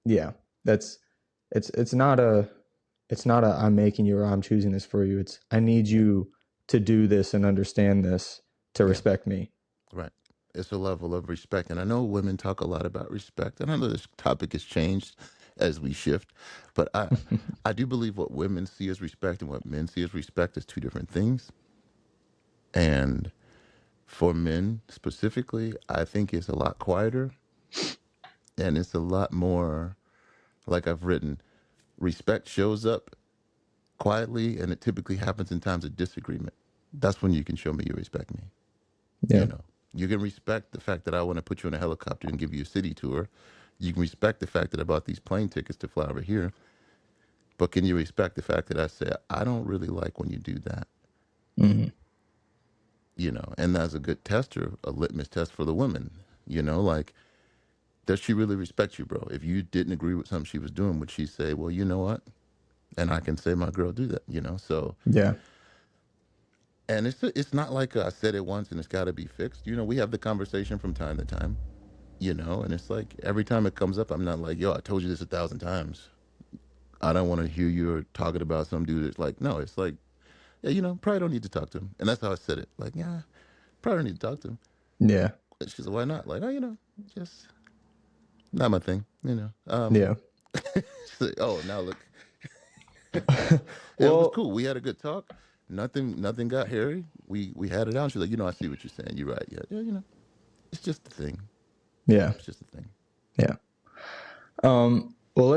yeah, that's it's not a I'm making you or I'm choosing this for you. It's I need you to do this and understand this to Yeah. respect me. Right. It's a level of respect. And I know women talk a lot about respect. And I know this topic has changed as we shift. But I do believe what women see as respect and what men see as respect is two different things. And for men specifically, I think it's a lot quieter and it's a lot more like I've written. Respect shows up quietly, and it typically happens in times of disagreement. That's when you can show me you respect me. You Yeah. know, you can respect the fact that I want to put you in a helicopter and give you a city tour. You can respect the fact that I bought these plane tickets to fly over here. But can you respect the fact that I say, I don't really like when you do that? Hmm. And that's a good tester, a litmus test for the women. Like, does she really respect you, bro? If you didn't agree with something she was doing, would she say, well, you know what? And I can say my girl do that. So, Yeah. and it's not like I said it once and it's got to be fixed. We have the conversation from time to time. And it's like every time it comes up, I'm not like, yo, I told you this 1,000 times. I don't want to hear you talking about some dude. It's like, no, it's like, yeah, probably don't need to talk to him. And that's how I said it. Like, yeah, probably don't need to talk to him. Yeah. She said, why not? Like, oh, just not my thing. Yeah. She's like, oh, now look, and it was Well, cool. We had a good talk. Nothing got hairy. We had it out. She's like, I see what you're saying. You're right. Yeah, yeah. It's just a thing. yeah. It's just a thing. Yeah. Well,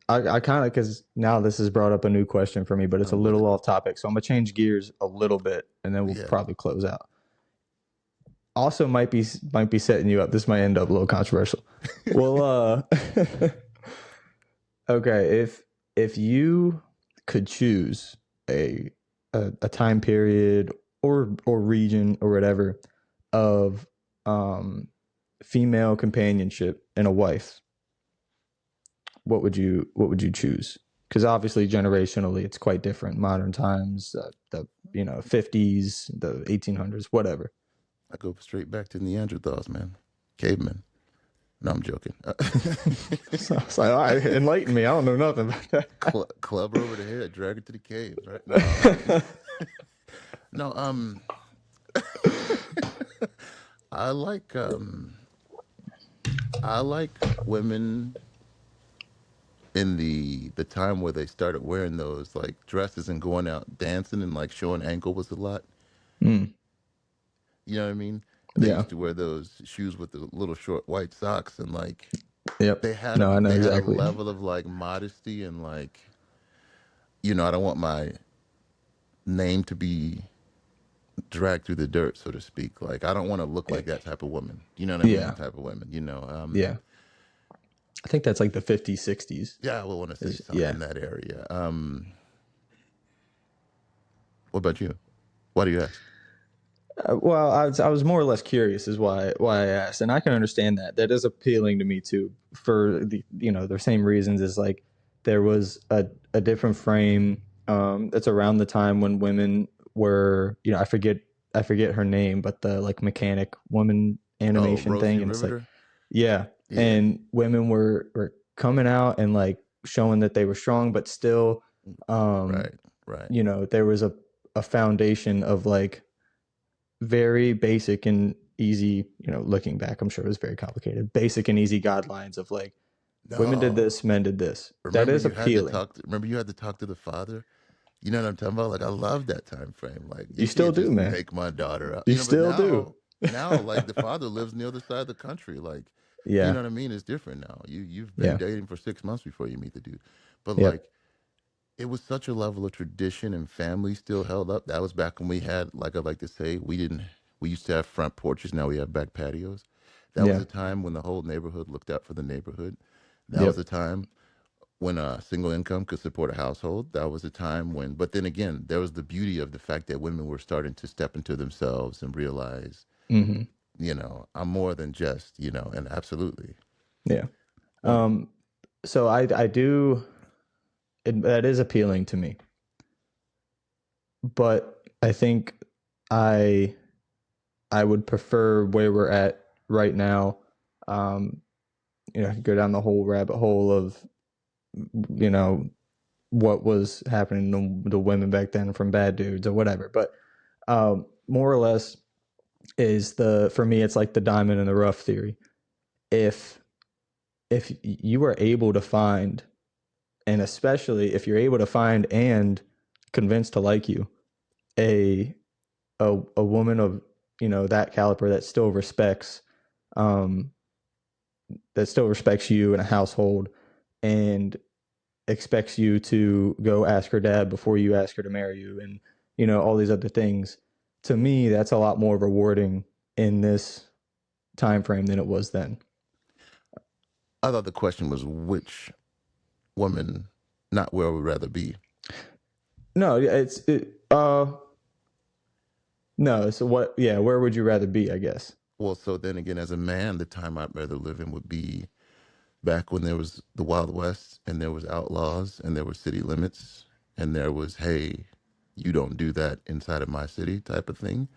I kind of, because now this has brought up a new question for me, but it's a I'm with little it. off topic. So I'm going to change gears a little bit and then we'll Yeah. probably close out. Also might be setting you up. This might end up a little controversial. Well, okay, if you could choose a a time period or region or whatever of female companionship and a wife, what would you choose? Because obviously generationally it's quite different. Modern times, the 50s, the 1800s, whatever. I go straight back to Neanderthals, man. Cavemen. No, I'm joking. So I was like, all right, enlighten me. I don't know nothing about Club her over the head, drag her to the caves, right? No, that. no. I like I like women in the time where they started wearing those like dresses and going out dancing and like showing ankles a lot. Mm, You know what I mean? They yeah. used to wear those shoes with the little short white socks and like Yep. they had a No, I know they had a exactly. level of like modesty and like I don't want my name to be dragged through the dirt, so to speak. Like I don't want to look Yeah. like that type of woman. You know what I mean? Yeah. Type of women. Yeah. I think that's like the 50s, 60s. Yeah, I would want to say something Yeah. in that area. What about you? Why do you ask? Well, I was more or less curious is why I asked, and I can understand that. That is appealing to me too, for the same reasons as like there was a different frame that's around the time when women were, I forget her name, but the like mechanic woman Oh, animation Rosie thing, and and it's like, Riveter. yeah, Yeah, and women were coming out and like showing that they were strong, but still, um, right, right. there was a foundation of like very basic and easy, looking back, I'm sure it was very complicated, basic and easy guidelines of like women did No, this, men did this. That is appealing. remember you had to talk to the father. You know what I'm talking about? Like I love that time frame. Like You you still can't do, just man. take my daughter out. You But still do. now like the father lives on the other side of the country. Like you Yeah. know what I mean? It's different now. You've been Yeah. dating for 6 months before you meet the dude. But like Yep. it was such a level of tradition and family still held up. That was back when we had, like I like to say, we used to have front porches. Now we have back patios. That was Yeah. a time when the whole neighborhood looked out for the neighborhood. That was Yep. a time when a single income could support a household. That was a time when, but then again, there was the beauty of the fact that women were starting to step into themselves and realize, Hmm. I'm more than just, and absolutely. Yeah. Um, Um, so I do, that is appealing to me, but I think I I would prefer where we're at right now. Um, go down the whole rabbit hole of you know what was happening to the women back then from bad dudes or whatever. But more or less is for me it's like the diamond in the rough theory. If if you are able to find, and especially if you're able to find and convince to like you, a a woman of, that caliber um that still respects you in a household, and expects you to go ask her dad before you ask her to marry you, and all these other things. To me, that's a lot more rewarding in this time frame than it was then. I thought the question was which woman, not where we'd rather be. No, no. So what? Yeah, where would you rather be? I guess. Well, so then again, as a man, the time I'd rather live in would be back when there was the Wild West and there was outlaws and there were city limits and there was, hey, you don't do that inside of my city type of thing,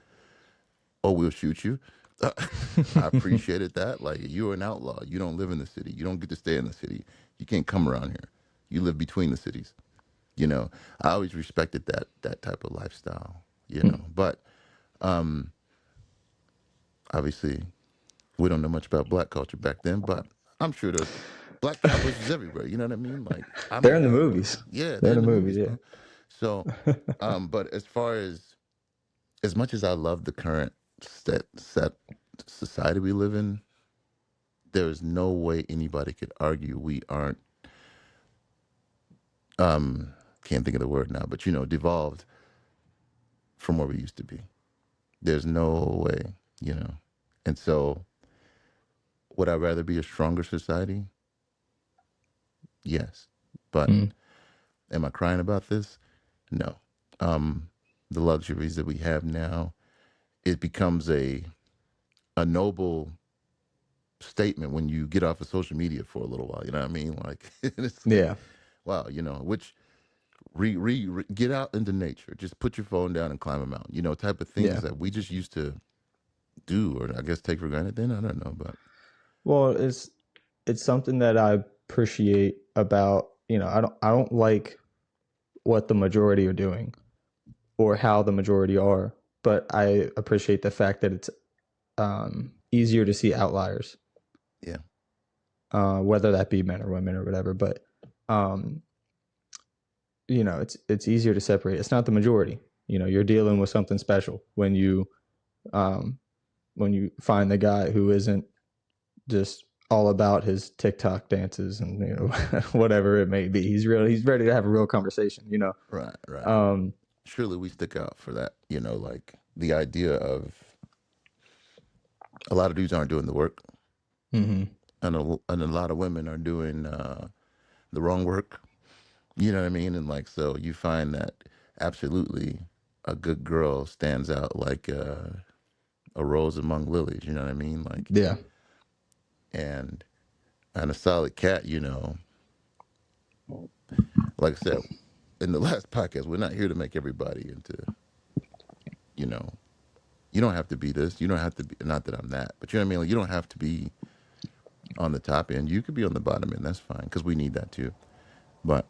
or we'll shoot you. I appreciated that. Like, you're an outlaw. You don't live in the city. You don't get to stay in the city. You can't come around here. You live between the cities. You know, I always respected that type of lifestyle. You know, but obviously we don't know much about black culture back then. But I'm sure there's black cowboys was everywhere. You know what I mean? Like, I'm a They're in the cowboy. movies. Yeah, They're they're in in the the movies. movies, Yeah. bro. So, but as far as much as I love the current set society we live in, there is no way anybody could argue we aren't can't think of the word now, but devolved from where we used to be. There's no way, you know. And so would I rather be a stronger society? Yes. But Mm. am I crying about this? No. The luxuries that we have now, it becomes a noble statement when you get off of social media for a little while. You know what I mean? Like it's like, Yeah. wow, which get out into nature. Just put your phone down and climb a mountain. Type of things Yeah. that we just used to do, or I guess take for granted. Then I don't know, but Well, it's something that I appreciate about, I don't like what the majority are doing or how the majority are, but I appreciate the fact that it's easier to see outliers, yeah, whether that be men or women or whatever. But um, it's easier to separate. It's not the majority. You're dealing with something special um, when you find the guy who isn't just all about his TikTok dances and whatever it may be. He's ready to have a real conversation. right, right. Um, Surely we stick out for that. Like the idea of a lot of dudes aren't doing the work, mm-hmm. and a lot of women are doing the wrong work. You know what I mean? And like, so you find that absolutely a good girl stands out like a rose among lilies. You know what I mean? Like, Yeah, and a solid cat. Like I said in the last podcast, we're not here to make everybody into. You know, you don't have to be this. You don't have to be. Not that I'm that, but you know what I mean. Like, you don't have to be on the top end. You could be on the bottom end. That's fine because we need that too. But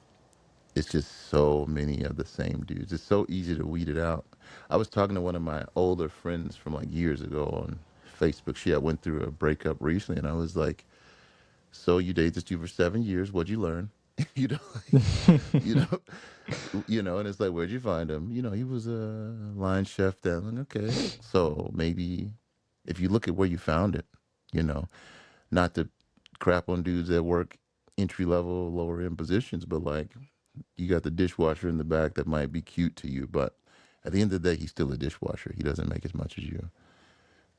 it's just so many of the same dudes. It's so easy to weed it out. I was talking to one of my older friends from like years ago on Facebook. She had went through a breakup recently, and I was like, "So you dated this dude for 7 years? What'd you learn?" you know, like, you know, and it's like, where'd you find him? He was a line chef. Then, like, okay, so maybe if you look at where you found it, you know, not to crap on dudes that work entry level, lower end positions, but like you got the dishwasher in the back that might be cute to you, but at the end of the day, he's still a dishwasher. He doesn't make as much as you.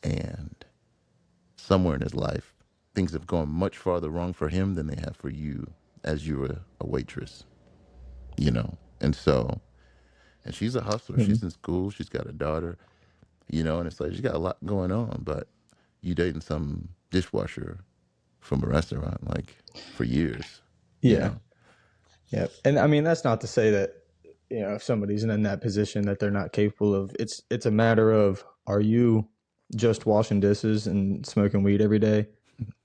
And somewhere in his life, things have gone much farther wrong for him than they have for you as you're a waitress. And so, and she's a hustler. mm-hmm. She's in school. She's got a daughter, and it's like she's got a lot going on, but you dating some dishwasher from a restaurant like for years, you Yeah, know. yeah. And I mean, that's not to say that if somebody's in that position that they're not capable of. It's a matter of, are you just washing dishes and smoking weed every day,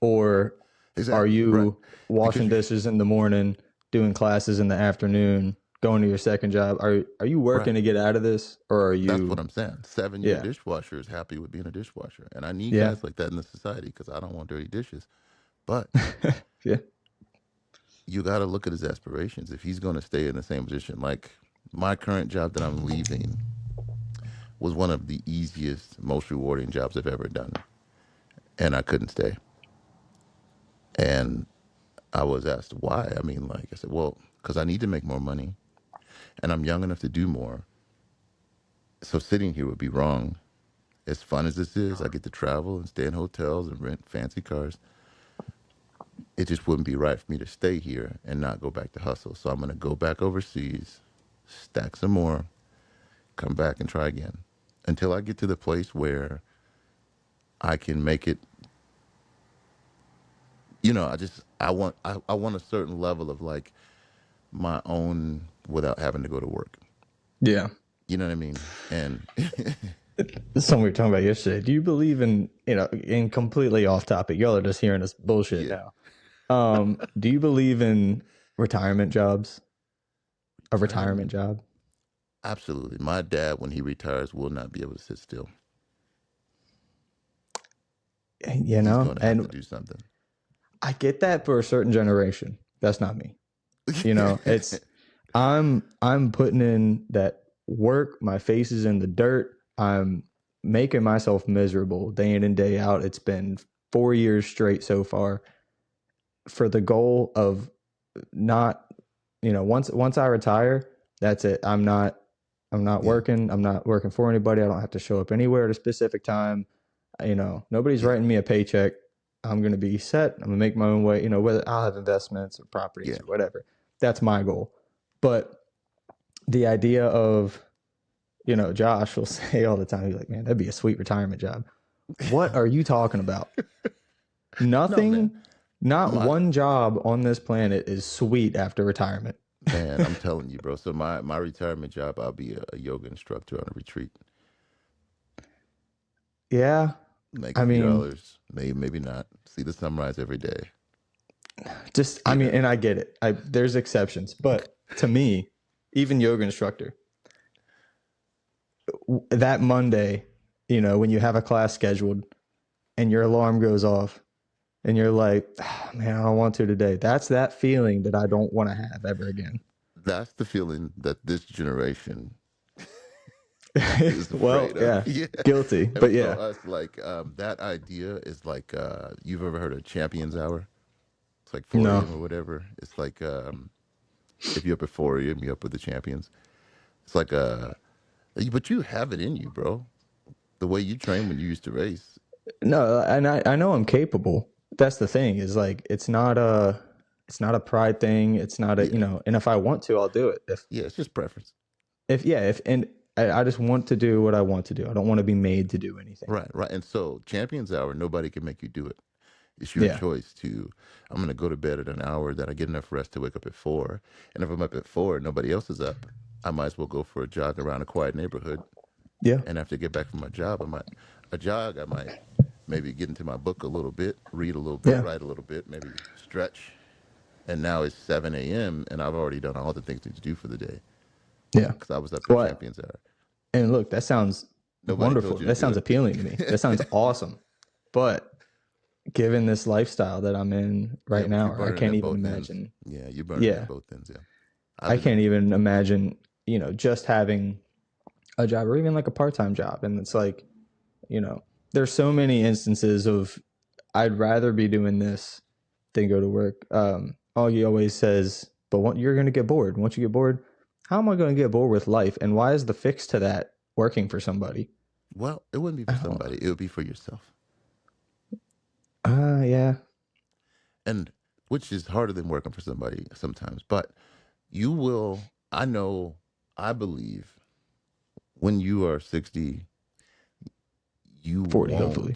or are Exactly. Right. you Because washing you dishes in the morning, doing classes in the afternoon, going to your second job? Are you working right. to get out of this, or are That's what you? I'm saying. 7 year Yeah, dishwasher is happy with being a dishwasher. And I need yeah, guys like that in the society because I don't want dirty dishes. But Yeah. you got to look at his aspirations. If he's going to stay in the same position, like my current job that I'm leaving was one of the easiest, most rewarding jobs I've ever done. And I couldn't stay. And I was asked why. I mean, like I said, well, because I need to make more money and I'm young enough to do more. So sitting here would be wrong. As fun as this is, I get to travel and stay in hotels and rent fancy cars. It just wouldn't be right for me to stay here and not go back to hustle. So I'm going to go back overseas, stack some more, come back and try again until I get to the place where I can make it. I want a certain level of like my own without having to go to work. Yeah. You know what I mean? And This is something we were talking about yesterday. Do you believe in, in completely off topic? Y'all are just hearing us bullshit yeah, now. Do you believe in retirement jobs? A retirement retirement. job? Absolutely. My dad, when he retires, will not be able to sit still. He's going to have to And do something. I get that for a certain generation. That's not me. It's I'm putting in that work, my face is in the dirt. I'm making myself miserable day in and day out. It's been 4 years straight so far for the goal of not, once I retire, that's it. I'm not yeah, working. I'm not working for anybody. I don't have to show up anywhere at a specific time. Nobody's yeah, writing me a paycheck. I'm going to be set. I'm going to make my own way, whether I'll have investments or properties yeah. or whatever. That's my goal. But the idea of, Josh will say all the time, he's like, man, that'd be a sweet retirement job. What are you talking about? No, man. Nothing, not My one job on this planet is sweet after retirement. man, I'm telling you, bro. So my retirement job, I'll be a yoga instructor on a retreat. Yeah. Make a I few mean, dollars, maybe not. See the sunrise every day. You know, and I get it. There's exceptions, but to me, even yoga instructor, that Monday, when you have a class scheduled and your alarm goes off and you're like, oh, man, I don't want to today. That's that feeling that I don't want to have ever again. that's the feeling that this generation is Well, afraid of. yeah, Yeah. guilty, And but for yeah, us, like that idea is like you've ever heard of Champions Hour? It's like 4 no, a.m. or whatever. It's like if you're up at 4 a.m., you're up with the champions. It's like but you have it in you, bro. The way you train when you used to race. no, and I know I'm capable. That's the thing is like it's not a pride thing. It's not a Yeah, and if I want to, I'll do it. yeah. It's just preference. If yeah, if and I just want to do what I want to do. I don't want to be made to do anything. Right, right. And so Champions Hour, nobody can make you do it. It's your Yeah, choice to. I'm going to go to bed at an hour that I get enough rest to wake up at 4. And if I'm up at 4 and nobody else is up, I might as well go for a jog around a quiet neighborhood. yeah, And after I get back from my job, I might maybe get into my book a little bit, read a little bit, yeah, write a little bit, maybe stretch. And now it's 7 a.m. and I've already done all the things to do for the day yeah. because I was up for What? Champions Hour. And look, that sounds Nobody wonderful. told you to That do sounds it. appealing to me. That sounds awesome. But given this lifestyle that I'm in Yeah, right but you're now, I burning can't at even both ends. imagine. Yeah, you're burning at Yeah, both ends. Yeah, I've I been there can't before. even imagine, just having a job or even like a part-time job. And it's like, there's so many instances of I'd rather be doing this than go to work. Augie always says, but you're going to get bored. Once you get bored, how am I going to get bored with life? And why is the fix to that working for somebody? Well, it wouldn't be for somebody. It would be for yourself, Yeah. and which is harder than working for somebody sometimes. But you will. I know. I believe when you are 60, you 40, hopefully.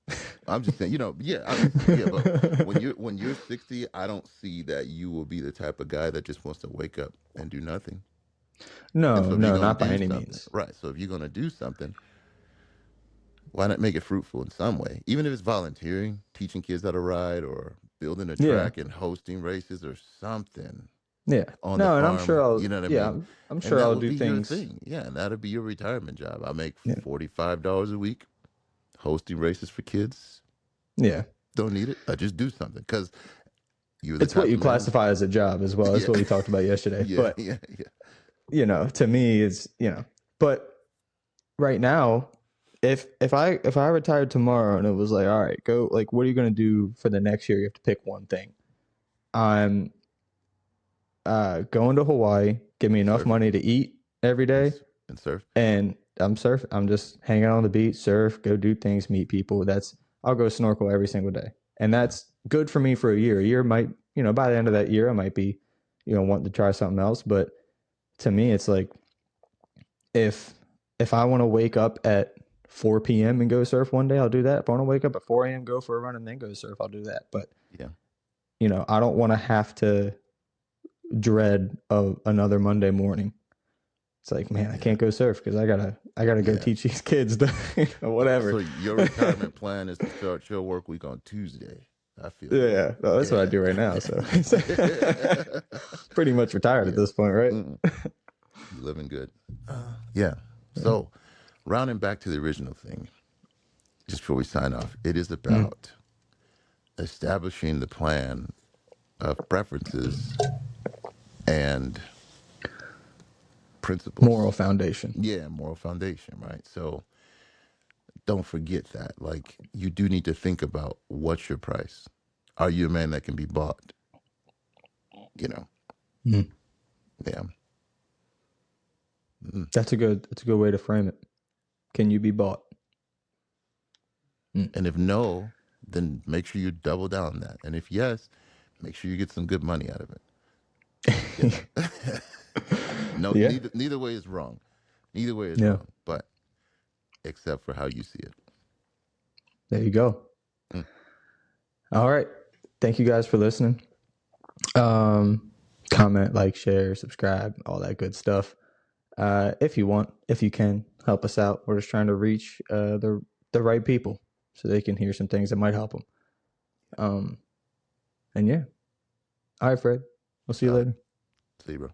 won't. I'm just saying. Yeah, obviously, yeah. But when you're 60, I don't see that you will be the type of guy that just wants to wake up and do nothing. And No, so if you're no, gonna not by do any something, means. right? So if you're gonna do something, why not make it fruitful in some way? Even if it's volunteering, teaching kids how to ride, or building a Yeah. track and hosting races or something Yeah. on the No, and I'm sure farm. I'll, You know what I yeah, mean? I'm And sure that I'll would do be your things. thing. Yeah, and that'd be your retirement job. I make Yeah. $45 a week hosting races for kids. Yeah. Don't need it. I just do something because you're the It's what type you of man. classify as a job as well. That's Yeah, what we talked about yesterday. yeah, But, yeah, yeah. to me, but right now, if I retired tomorrow and it was like, all right, go, like, what are you going to do for the next year? You have to pick one thing. I'm going to Hawaii, give me enough Surfing money to eat every and day, and surf. and I'm surf. I'm just hanging out on the beach, surf, go do things, meet people. I'll go snorkel every single day, and Yeah, that's good for me for a year. A year might, by the end of that year, I might be, wanting to try something else. But to me, it's like if if I want to wake up at 4 p.m. and go surf one day, I'll do that. If I want to wake up at 4 a.m., go for a run, and then go surf, I'll do that. But yeah, I don't want to have to dread of another Monday morning. It's like, man, I yeah, can't go surf because I gotta go yeah. teach these kids to, whatever. So your retirement plan is to start your work week on Tuesday. I feel you. Yeah, no, that's what I Yeah. do right now. So it's pretty much retired at Yeah. this point, right? Mm. You living good. Yeah. So rounding back to the original thing, just before we sign off, it is Mm. about establishing the plan of preferences and Moral principles. foundation. Yeah, moral foundation, right? So don't forget that. Like, you do need to think about what's your price. Are you a man that can be bought? You know, Mm. yeah. Mm. That's a good way to frame it. Can you be bought? Mm. And if no, then make sure you double down on that. And if yes, make sure you get some good money out of it. You know, no, Yeah, neither way is wrong. Neither way is yeah. wrong, but except for how you see it. There you go. Mm. All right. Thank you guys for listening. Comment, like, share, subscribe, all that good stuff. If you want, if you can, help us out. We're just trying to reach the right people so they can hear some things that might help them. And yeah. All right, Fred. We'll see you Solid. later. See you, bro.